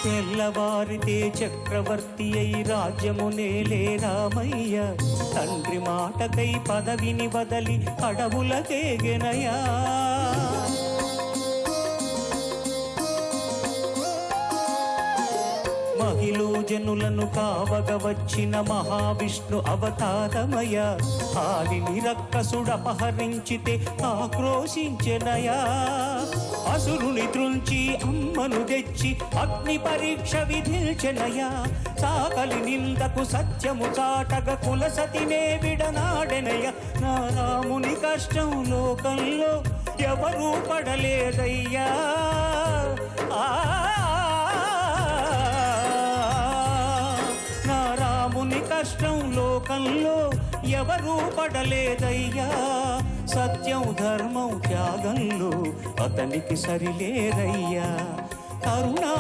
తెల్లవారితే చక్రవర్తి అయి రాజ్యమునేలే రామయ్య. తండ్రి మాటకై పదవిని వదలి అడవులకేగెనయా. మహిళ జనులను కావగ వచ్చిన మహావిష్ణు అవతారమయ. ఆలిని రక్కసుడపహరించితే ఆక్రోశించెనయా. అసురుని త్రుంచి అమ్మను తెచ్చి అగ్ని పరీక్ష విధించెనయా. సాకలి నిందకు సత్యము చాటగ కులసతినే విడనాడెనయ. నా రాముని కష్టం లోకంలో ఎవరూ పడలేదయ్యా. నా రాముని కష్టం లోకంలో ఎవరూ పడలేదయ్యా. సత్యం ధర్మం త్యాగంలో అతనికి సరిలేరయ్యా. కరుణా